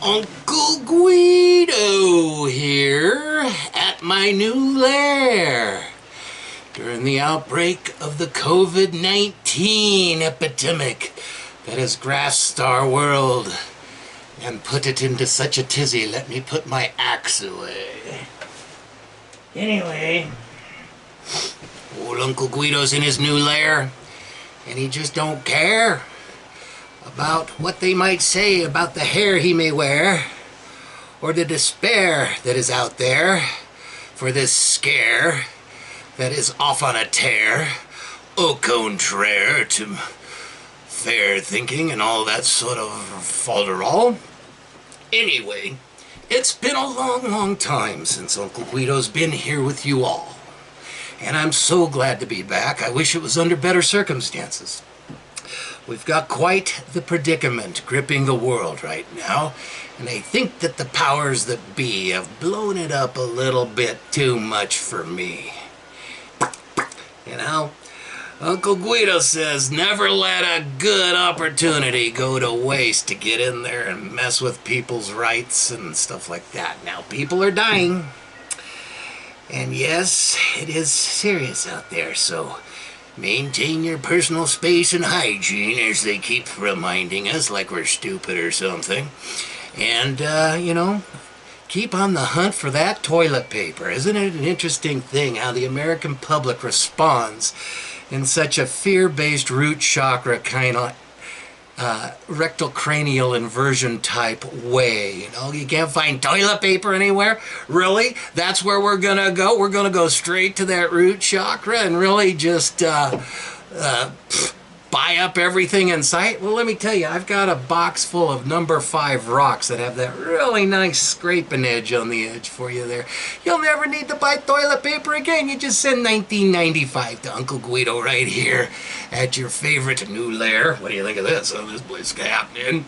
Uncle Guido here at my new lair during the outbreak of the COVID-19 epidemic that has grasped our world and put it into such a tizzy. Let me put my axe away. Anyway, old Uncle Guido's in his new lair and he just don't care about what they might say about the hair he may wear, or the despair that is out there for this scare that is off on a tear, au contraire to fair thinking and all that sort of folderol. Anyway, it's been a long time since Uncle Guido's been here with you all, and I'm so glad to be back. I wish it was under better circumstances. We've got quite the predicament gripping the world right now, and I think that the powers that be have blown it up a little bit too much for me. You know, Uncle Guido says never let a good opportunity go to waste to get in there and mess with people's rights and stuff like that. Now, people are dying, and yes, it is serious out there, so maintain your personal space and hygiene, as they keep reminding us, like we're stupid or something. And, you know, keep on the hunt for that toilet paper. Isn't it an interesting thing how the American public responds in such a fear-based root chakra kind of rectal cranial inversion type way? You know, you can't find toilet paper anywhere? Really? That's where we're gonna go? We're gonna go straight to that root chakra and really just buy up everything in sight? Well, let me tell you, I've got a box full of number 5 rocks that have that really nice scraping edge on the edge for you there. You'll never need to buy toilet paper again. You just send $19.95 to Uncle Guido right here at your favorite new lair. What do you think of this? Oh, this place happening.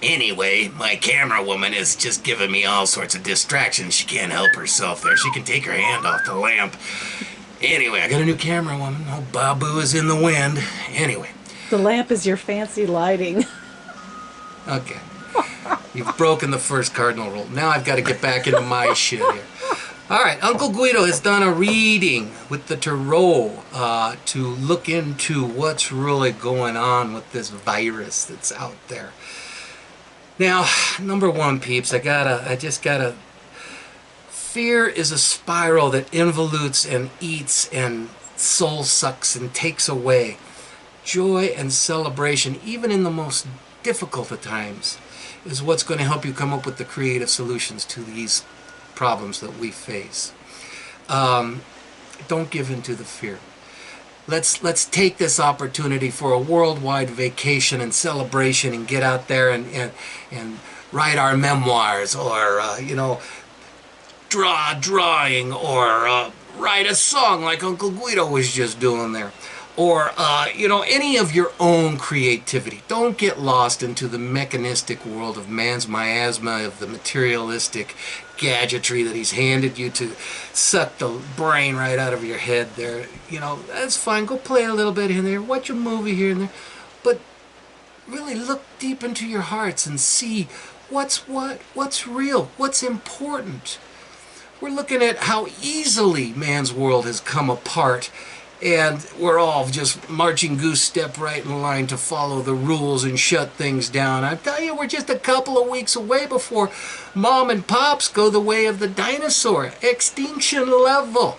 Anyway, my camera woman is just giving me all sorts of distractions. She can't help herself there. She can take her hand off the lamp. Anyway, I got a new camera woman. Oh, Babu is in the wind. Anyway. The lamp is your fancy lighting. Okay. You've broken the first cardinal rule. Now I've got to get back into my shit here. All right, Uncle Guido has done a reading with the tarot to look into what's really going on with this virus that's out there. Now, number one, peeps, I just gotta. Fear is a spiral that involutes and eats and soul sucks and takes away. Joy and celebration, even in the most difficult of times, is what's going to help you come up with the creative solutions to these problems that we face. Don't give in to the fear. Let's take this opportunity for a worldwide vacation and celebration and get out there and write our memoirs, or you know, draw a drawing, or write a song like Uncle Guido was just doing there, or you know, any of your own creativity. Don't get lost into the mechanistic world of man's miasma, of the materialistic gadgetry that he's handed you to suck the brain right out of your head there. You know, that's fine. Go play a little bit in there, watch a movie here and there, but really look deep into your hearts and see what's real, what's important. We're looking at how easily man's world has come apart, and we're all just marching goose step right in line to follow the rules and shut things down. I tell you, we're just a couple of weeks away before mom and pops go the way of the dinosaur, extinction level.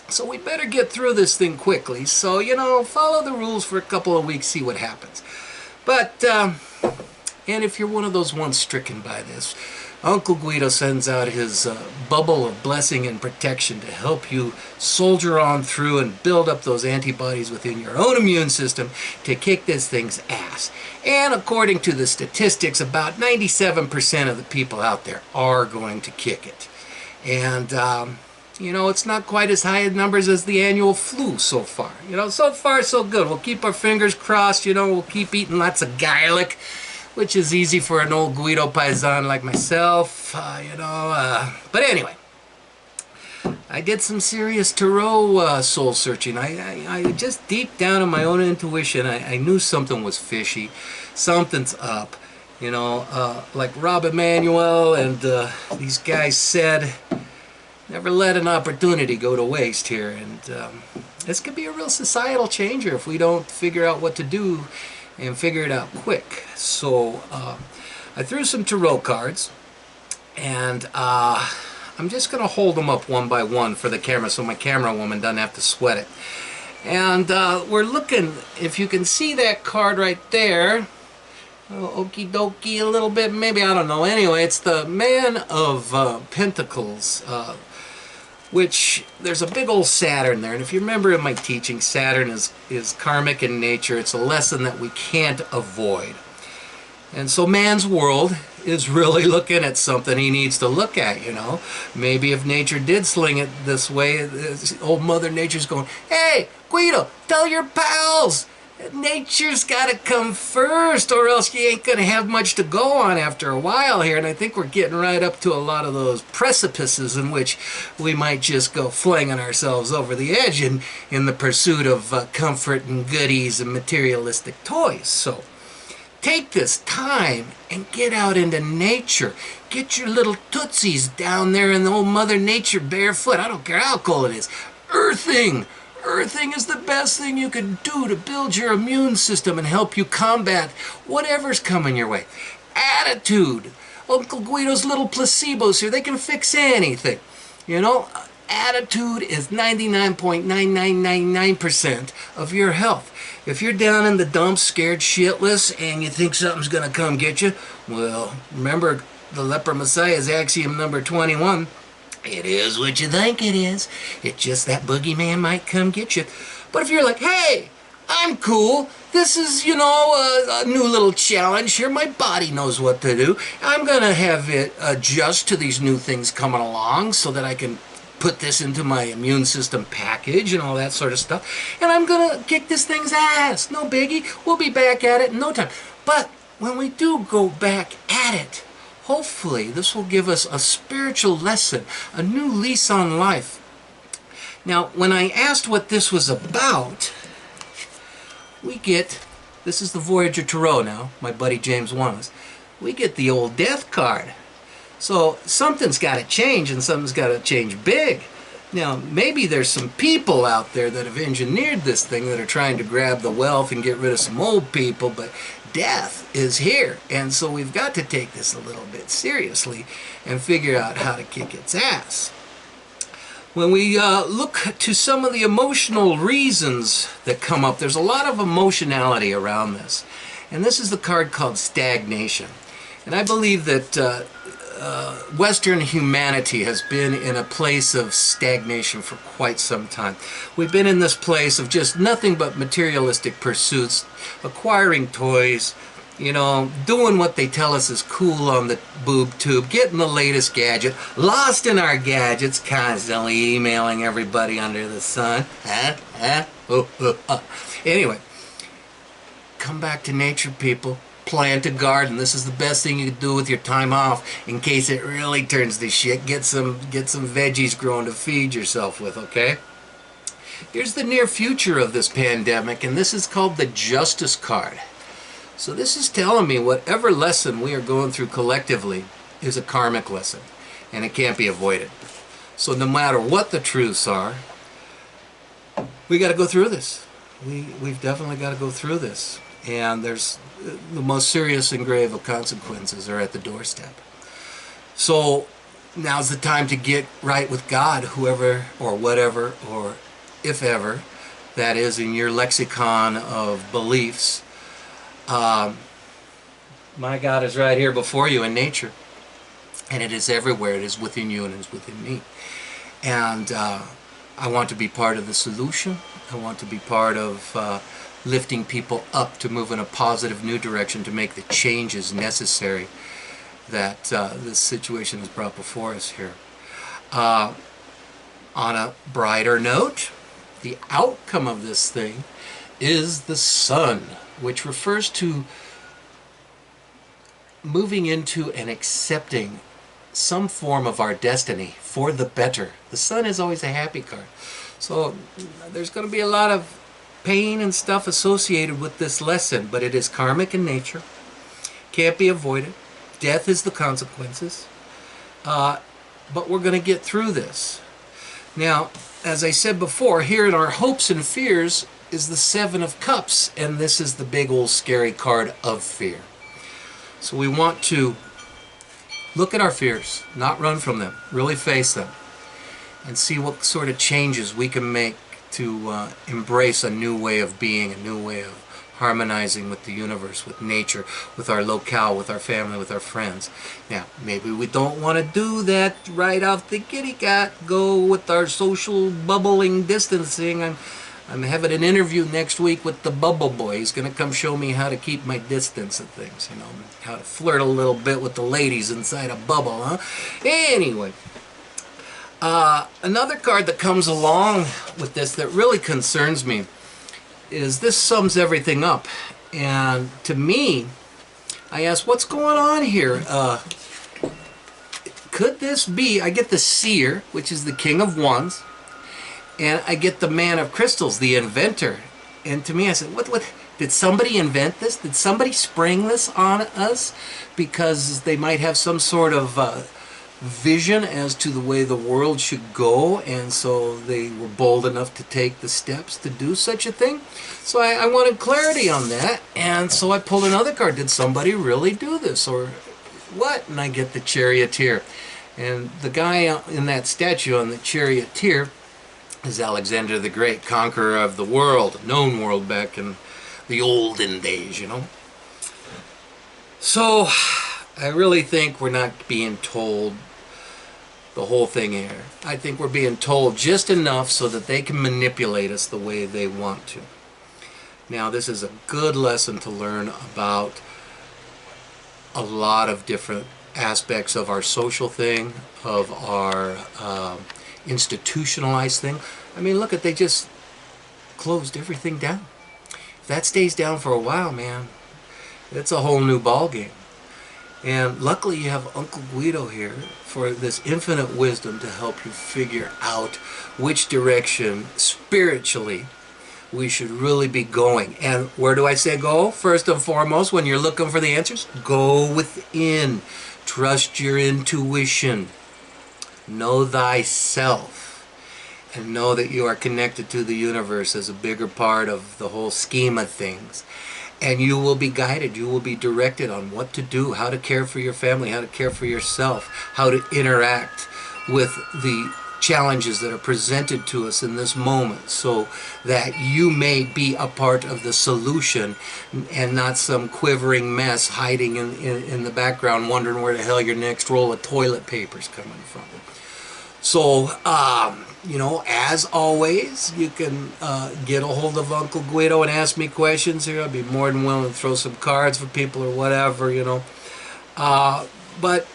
So we better get through this thing quickly. So, you know, follow the rules for a couple of weeks, see what happens. But, and if you're one of those ones stricken by this, Uncle Guido sends out his bubble of blessing and protection to help you soldier on through and build up those antibodies within your own immune system to kick this thing's ass. And according to the statistics, about 97% of the people out there are going to kick it. And, you know, it's not quite as high in numbers as the annual flu so far. You know, so far so good. We'll keep our fingers crossed, you know, we'll keep eating lots of garlic, which is easy for an old Guido paisan like myself, you know. But anyway, I did some serious tarot soul searching. I just deep down in my own intuition, I knew something was fishy. Something's up. You know, like Rob Emanuel and these guys said, never let an opportunity go to waste here. And this could be a real societal changer if we don't figure out what to do and figure it out quick. So I threw some tarot cards, and I'm just going to hold them up one by one for the camera so my camera woman doesn't have to sweat it. And we're looking, if you can see that card right there, okie dokie a little bit, maybe, I don't know. Anyway, it's the Man of Pentacles, which there's a big old Saturn there. And if you remember in my teaching, Saturn is karmic in nature. It's a lesson that we can't avoid. And so man's world is really looking at something he needs to look at, you know. Maybe if nature did sling it this way, old Mother Nature's going, hey, Guido, tell your pals, nature's got to come first, or else you ain't going to have much to go on after a while here. And I think we're getting right up to a lot of those precipices in which we might just go flinging ourselves over the edge in the pursuit of comfort and goodies and materialistic toys. So take this time and get out into nature. Get your little tootsies down there in the old Mother Nature barefoot. I don't care how cold it is. Earthing. Earthing is the best thing you can do to build your immune system and help you combat whatever's coming your way. Attitude. Uncle Guido's little placebos here, they can fix anything. You know, attitude is 99.9999% of your health. If you're down in the dumps, scared shitless, and you think something's going to come get you, well, remember the Leper Messiah's axiom number 21. It is what you think it is. It's just that boogeyman might come get you. But if you're like, hey, I'm cool. This is, you know, a new little challenge here. My body knows what to do. I'm going to have it adjust to these new things coming along so that I can put this into my immune system package and all that sort of stuff. And I'm going to kick this thing's ass. No biggie. We'll be back at it in no time. But when we do go back at it, hopefully this will give us a spiritual lesson, a new lease on life. Now, when I asked what this was about, we get, this is the Voyager Tarot now, my buddy James Wallace, we get the old death card. So something's got to change, and something's got to change big. Now, maybe there's some people out there that have engineered this thing that are trying to grab the wealth and get rid of some old people, but death is here. And so we've got to take this a little bit seriously and figure out how to kick its ass. When we look to some of the emotional reasons that come up, there's a lot of emotionality around this. And this is the card called stagnation. And I believe that Western humanity has been in a place of stagnation for quite some time. We've been in this place of just nothing but materialistic pursuits, acquiring toys, you know, doing what they tell us is cool on the boob tube, getting the latest gadget, lost in our gadgets, constantly emailing everybody under the sun. Anyway, come back to nature, people. Plant a garden. This is the best thing you can do with your time off in case it really turns to shit. Get some veggies growing to feed yourself with, okay? Here's the near future of this pandemic, and this is called the Justice card. So this is telling me whatever lesson we are going through collectively is a karmic lesson, and it can't be avoided. So no matter what the truths are, we got to go through this. We've definitely got to go through this. And there's the most serious and grave of consequences are at the doorstep. So now's the time to get right with God, whoever or whatever or if ever that is in your lexicon of beliefs. My God is right here before you in nature, and it is everywhere. It is within you and it is within me. And I want to be part of the solution. I want to be part of lifting people up to move in a positive new direction to make the changes necessary that this situation has brought before us here. On a brighter note, the outcome of this thing is the sun, which refers to moving into and accepting some form of our destiny for the better. The sun is always a happy card. So there's going to be a lot of pain and stuff associated with this lesson, but it is karmic in nature. Can't be avoided. Death is the consequences. But we're going to get through this. Now, as I said before, here in our hopes and fears is the Seven of Cups, and this is the big old scary card of fear. So we want to look at our fears, not run from them, really face them, and see what sort of changes we can make to embrace a new way of being, a new way of harmonizing with the universe, with nature, with our locale, with our family, with our friends. Now, maybe we don't want to do that right off the kitty cat, go with our social bubbling distancing. I'm having an interview next week with the Bubble Boy. He's going to come show me how to keep my distance and things, you know, how to flirt a little bit with the ladies inside a bubble, huh? Anyway, another card that comes along with this that really concerns me is this sums everything up. And to me, I ask, what's going on here? Could this be, I get the Seer, which is the King of Wands, and I get the Man of Crystals, the inventor. And to me, I said, what, did somebody invent this? Did somebody spring this on us? Because they might have some sort of vision as to the way the world should go, and so they were bold enough to take the steps to do such a thing. So I wanted clarity on that, and so I pulled another card. Did somebody really do this, or what? And I get the Charioteer. And the guy in that statue on the Charioteer is Alexander the Great, conqueror of the world, known world back in the olden days, you know. So I really think we're not being told the whole thing here. I think we're being told just enough so that they can manipulate us the way they want to. Now, this is a good lesson to learn about a lot of different aspects of our social thing, of our institutionalized thing. I mean, look at, they just closed everything down. If that stays down for a while, man, it's a whole new ball game. And luckily you have Uncle Guido here for this infinite wisdom to help you figure out which direction spiritually we should really be going. And where do I say go? First and foremost, when you're looking for the answers, go within. Trust your intuition. Know thyself. And know that you are connected to the universe as a bigger part of the whole scheme of things. And you will be guided, you will be directed on what to do, how to care for your family, how to care for yourself, how to interact with the challenges that are presented to us in this moment, so that you may be a part of the solution and not some quivering mess hiding in the background wondering where the hell your next roll of toilet paper is coming from. So, you know, as always, you can get a hold of Uncle Guido and ask me questions here. I'd be more than willing to throw some cards for people or whatever, you know. But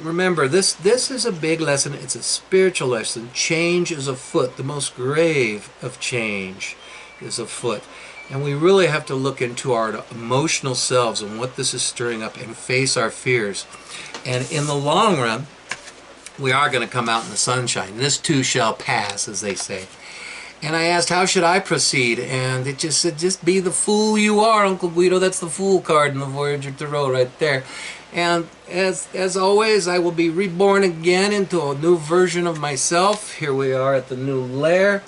remember, this is a big lesson. It's a spiritual lesson. Change is afoot. The most grave of change is afoot. And we really have to look into our emotional selves and what this is stirring up and face our fears. And in the long run, we are going to come out in the sunshine. This too shall pass, as they say. And I asked, how should I proceed? And it just said, just be the fool you are, Uncle Guido. That's the Fool card in the Voyager Tarot right there. And as always, I will be reborn again into a new version of myself. Here we are at the new lair.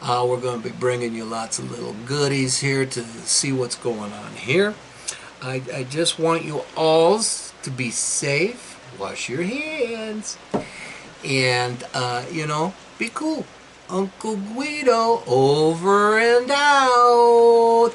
We're going to be bringing you lots of little goodies here to see what's going on here. I just want you all to be safe. Wash your hands. And, you know, be cool. Uncle Guido, over and out.